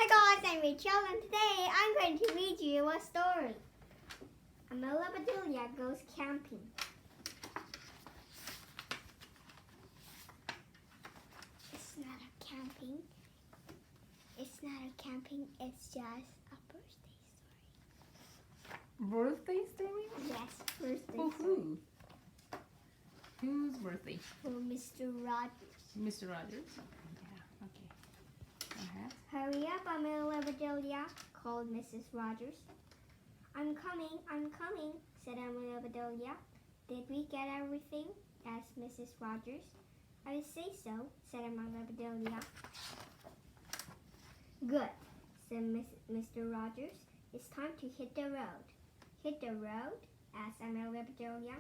Hi guys, I'm Rachel and today I'm going to read you a story. Amelia Bedelia goes camping. It's not a camping. It's not a camping, it's just a birthday story. Birthday story? Yes, birthday For story. who? Whose birthday? For Mr. Rogers. Mr. Rogers? Yeah, okay. Hurry up, Amelia Bedelia, called Mrs. Rogers. I'm coming, said Amelia Bedelia. Did we get everything? Asked Mrs. Rogers. I say so, said Amelia Bedelia. Good, said Mr. Rogers. It's time to hit the road. Hit the road? Asked Amelia Bedelia.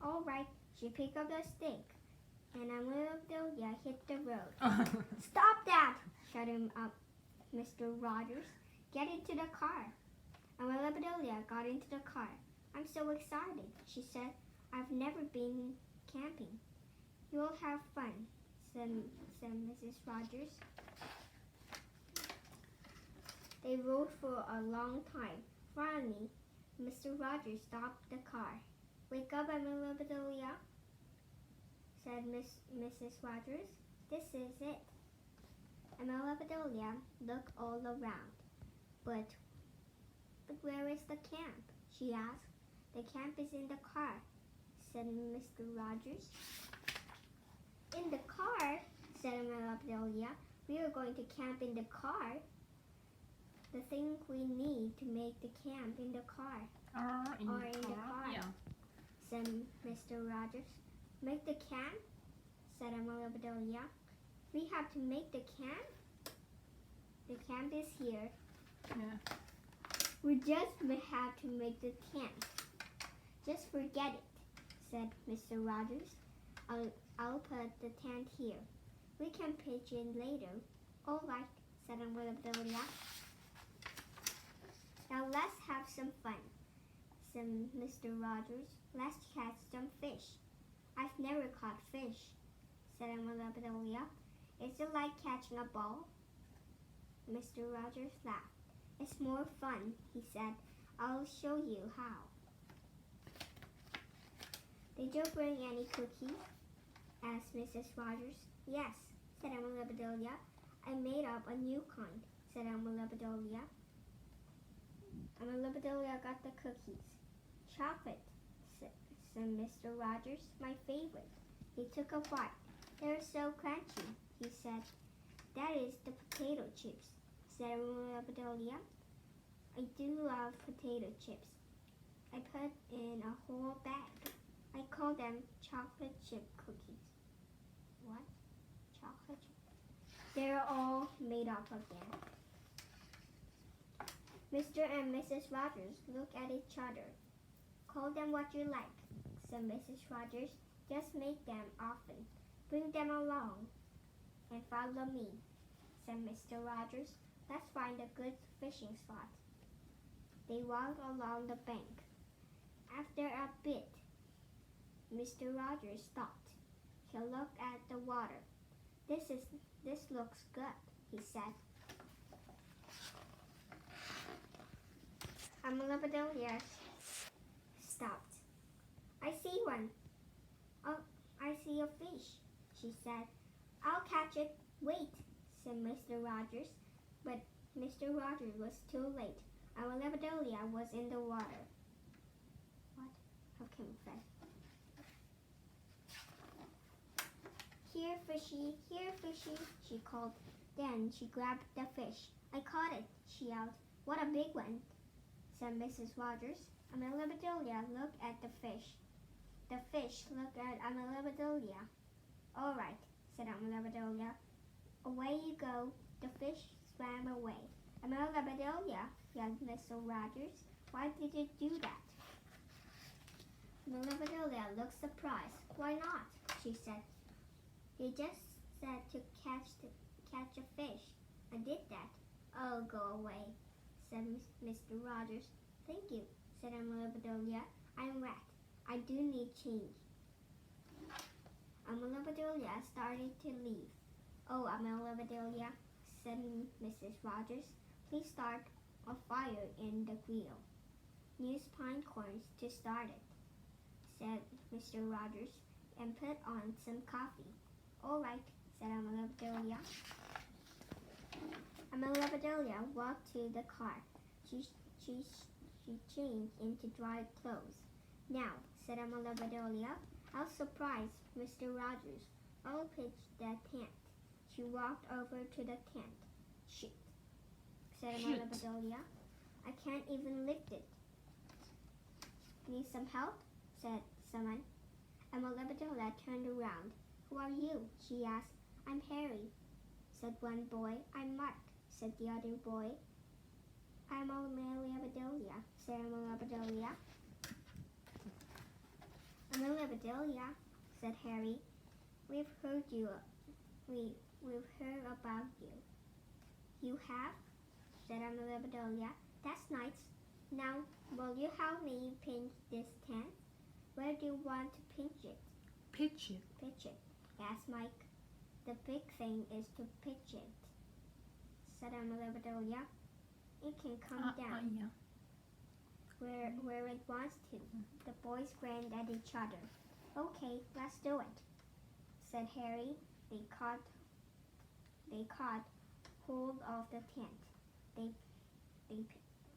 All right, she picked up the stick, and Amelia Bedelia hit the road. Stop that! Shouted up Mr. Rogers. Get into the car. Amelia Bedelia got into the car. I'm so excited, she said. I've never been camping. You'll have fun, said Mrs. Rogers. They rode for a long time. Finally, Mr. Rogers stopped the car. Wake up, Amelia Bedelia, said Mrs. Rogers. This is it. Amelia Bedelia looked all around. But where is the camp? She asked. The camp is in the car, said Mr. Rogers. In the car, said Amelia Bedelia. We are going to camp in the car. The thing we need to make the camp in the car. In the car. Yeah. Said Mr. Rogers. Make the camp? Said Amelia Bedelia. We have to make the camp? The camp is here. Yeah. We just have to make the tent. Just forget it, said Mr. Rogers. I'll put the tent here. We can pitch in later. All right, said Amelia Bedelia. Now let's have some fun, said Mr. Rogers. Let's catch some fish. I've never caught fish, said Amelia Bedelia. Is it like catching a ball? Mr. Rogers laughed. It's more fun, he said. I'll show you how. Did you bring any cookies? Asked Mrs. Rogers. Yes, said Amelia Bedelia. I made up a new kind, said Amelia Bedelia. Amelia Bedelia got the cookies. Chocolate, said Mr. Rogers, my favorite. He took a bite. They're so crunchy, he said. That is the potato chips, said Amelia Bedelia. I do love potato chips. I put in a whole bag. I call them chocolate chip cookies. What? Chocolate chip? They're all made up again. Mr. and Mrs. Rogers looked at each other. Call them what you like, said Mrs. Rogers. Just make them often. Bring them along and follow me, said Mr. Rogers. Let's find a good fishing spot. They walked along the bank. After a bit, Mr. Rogers stopped. He looked at the water. This looks good, he said. Amelia Bedelia stopped. I see one. Oh, I see a fish, she said. I'll catch it. Wait, said Mr. Rogers. But Mr. Rogers was too late. Amelia Bedelia was in the water. What? How can we say? Here, fishy, she called. Then she grabbed the fish. I caught it, she yelled. What a big one, said Mrs. Rogers. Amelia Bedelia looked at the fish. The fish looked at Amelia Bedelia. All right, said Amelia Bedelia. Away you go. The fish swam away. Amelia Bedelia, yelled Mr. Rogers. Why did you do that? Amelia Bedelia looked surprised. Why not? She said. You just said to catch a fish. I did that. Oh, go away, said Mr. Rogers. Thank you, said Amelia Bedelia. I'm wet. I do need change. Amelia Bedelia started to leave. Oh, Amelia Bedelia, said Mrs. Rogers. Please start a fire in the grill. Use pine cones to start it, said Mr. Rogers, and put on some coffee. All right, said Amelia Bedelia. Amelia Bedelia walked to the car. She changed into dry clothes. Now, said Amelia Bedelia, I'll surprise Mr. Rogers. I'll pitch the tent. She walked over to the tent. Shoot, said Amelia Bedelia. I can't even lift it. Need some help? Said someone. Amelia Bedelia turned around. Who are you? She asked. I'm Harry, said one boy. I'm Mark, said the other boy. I'm Amelia Bedelia, said Amelia Bedelia. Amelia Bedelia, said Harry. We've heard about you. You have? Said Amelia Bedelia. That's nice. Now, will you help me pinch this tent? Where do you want to pinch it? Pitch it. Pitch it, asked Mike. The big thing is to pitch it, said Amelia Bedelia. It can come down Yeah. where it wants to. The boys grinned at each other. Okay, let's do it, said Harry. They caught hold of the tent.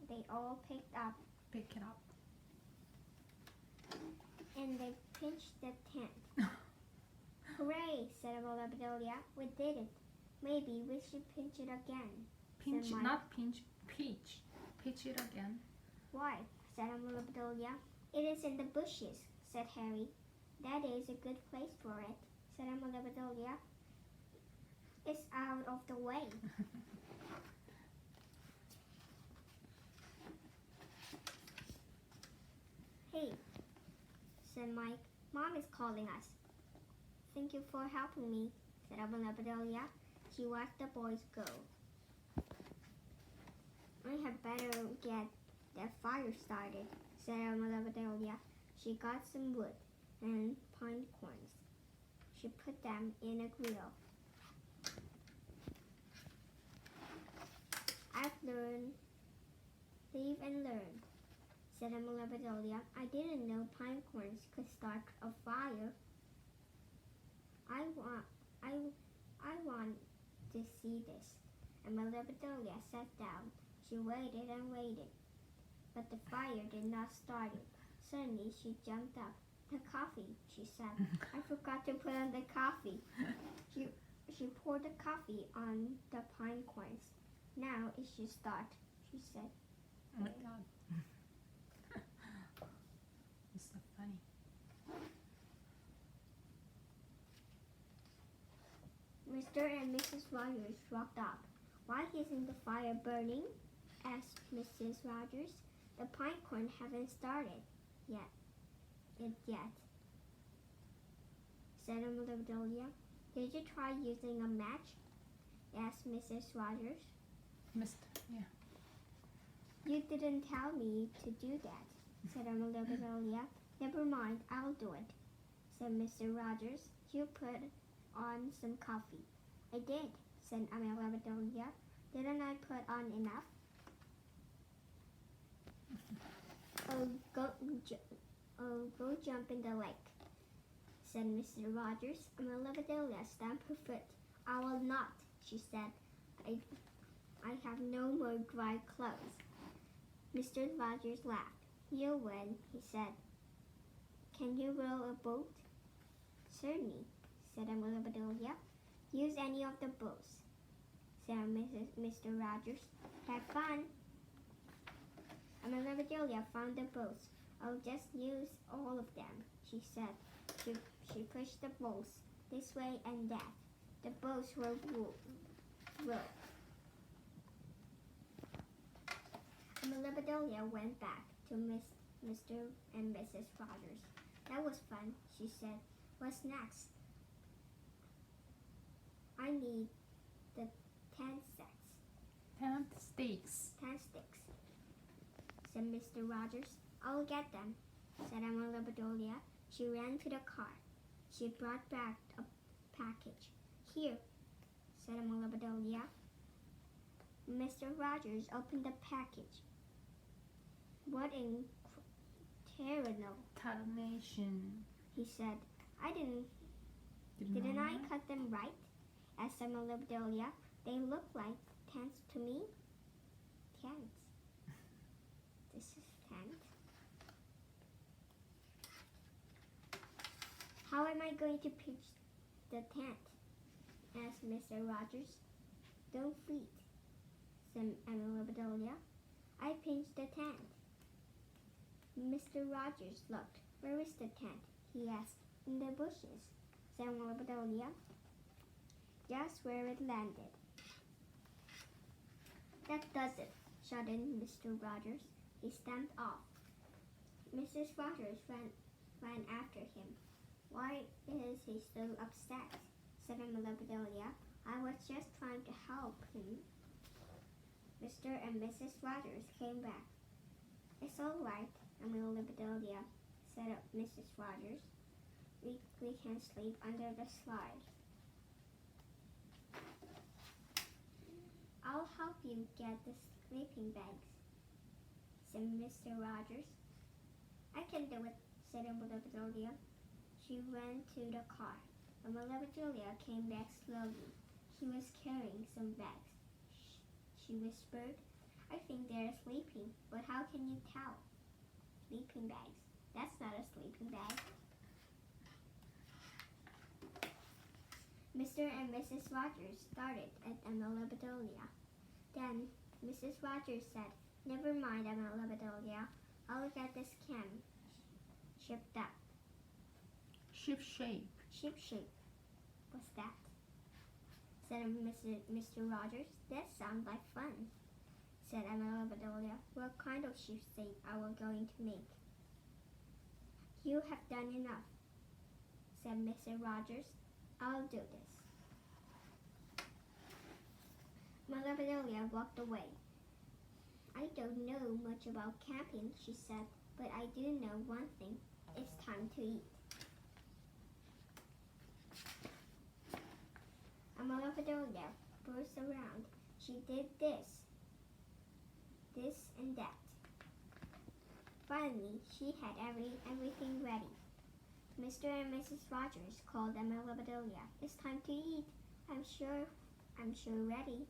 They all Pick it up. and they pinched the tent. Hooray, said Amelia Bedelia. We did it. Maybe we should pinch it again. Pinch, Mike. not pinch, pitch. Pitch it again. Why? Said Amelia Bedelia. It is in the bushes, said Harry. That is a good place for it, said Amelia Bedelia. It's out of the way. Hey, said Mike. Mom is calling us. Thank you for helping me, said Amelia Bedelia. She watched the boys go. I had better get the fire started, said Amelia Bedelia. She got some wood and pine cones. She put them in a grill. I've learned, live and learned, said Amelia Bedelia. I didn't know pine cones could start a fire. I want to see this. Amelia Bedelia sat down. She waited and waited, but the fire did not start it. Suddenly she jumped up. The coffee, she said. I forgot to put on the coffee. She poured the coffee on the pine cones. Now it should start, she said. Oh my God. It's so funny. Mr. and Mrs. Rogers walked up. Why isn't the fire burning? Asked Mrs. Rogers. The pine corn haven't started yet, said Amelia Bedelia. Did you try using a match? Asked Mrs. Rogers. Missed. Yeah. You didn't tell me to do that, said Amelia Bedelia. Never mind, I'll do it, said Mr. Rogers. You put on some coffee. I did, said Amelia Bedelia. Didn't I put on enough? Go jump in the lake, said Mr. Rogers. Amelia Bedelia stamped her foot. I will not, she said. I have no more dry clothes. Mr. Rogers laughed. You win, he said. Can you row a boat? Certainly, said Amelia Bedelia. Use any of the boats, said Mr. Rogers. Have fun. Amelia Bedelia found the boats. I'll just use all of them, she said. She pushed the boats this way and that. The boats were rowed. Amelia Bedelia went back to Mr. and Mrs. Rogers. That was fun, she said. What's next? I need the 10 sets. 10 sticks. 10 sticks, said Mr. Rogers. I'll get them, said Amelia Bedelia. She ran to the car. She brought back a package. Here, said Amelia Bedelia. Mr. Rogers opened the package. What in Tarnation. he said. Didn't I cut them right? Asked Amelia Bedelia. They look like tents to me. Tents. This is tent. How am I going to pitch the tent? Asked Mr. Rogers. Don't fret, said Amelia Bedelia. I pinched the tent. Mr. Rogers looked. Where is the tent? He asked. In the bushes, said Amelia Bedelia. Just where it landed. That does it, shouted Mr. Rogers. He stamped off. Mrs. Rogers ran after him. Why is he so upset? Said Amelia Bedelia. I was just trying to help him. Mr. and Mrs. Rogers came back. It's all right, Amelia Bedelia, said Mrs. Rogers. We can sleep under the slide. I'll help you get the sleeping bags, said Mr. Rogers. I can do it, said Amelia Bedelia. She ran to the car. Amelia Bedelia came back slowly. He was carrying some bags. She whispered, I think they're sleeping, but how can you tell? Sleeping bags. That's not a sleeping bag. Mr. and Mrs. Rogers started at Amelia Bedelia. Then Mrs. Rogers said, Never mind, Amelia Bedelia. I'll get this can shipped up. Ship shape. Ship shape. What's that? Said Mr. Rogers. That sounds like fun, said Amelia Bedelia. What kind of ship shape are we going to make? You have done enough, said Mr. Rogers. I'll do this. Amelia Bedelia walked away. I don't know much about camping, she said, but I do know one thing. It's time to eat. Amelia Bedelia burst around. She did this and that. Finally, she had everything ready. Mr. and Mrs. Rogers called Amelia Bedelia. It's time to eat. I'm sure ready,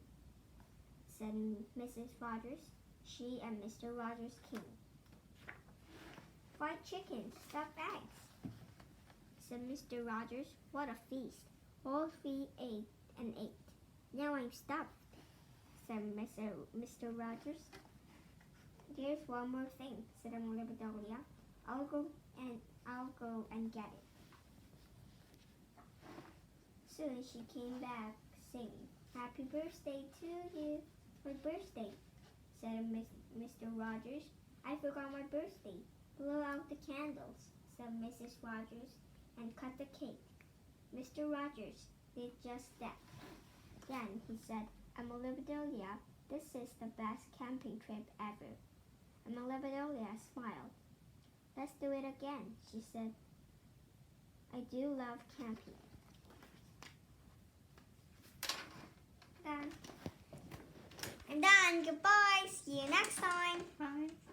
said Mrs. Rogers. She and Mr. Rogers came. Fried chicken, stuffed eggs, said Mr. Rogers. What a feast. All three ate and ate. Now I'm stuffed, said Mr. Rogers. There's one more thing, said Amelia Bedelia. I'll go and get it. Soon she came back singing, Happy birthday to you. My birthday, said Mr. Rogers. I forgot my birthday. Blow out the candles, said Mrs. Rogers, and cut the cake. Mr. Rogers did just that. Then he said, Amelia Bedelia, this is the best camping trip ever. Amelia Bedelia smiled. Let's do it again, she said. I do love camping. Done. I'm done. Goodbye. See you next time. Bye.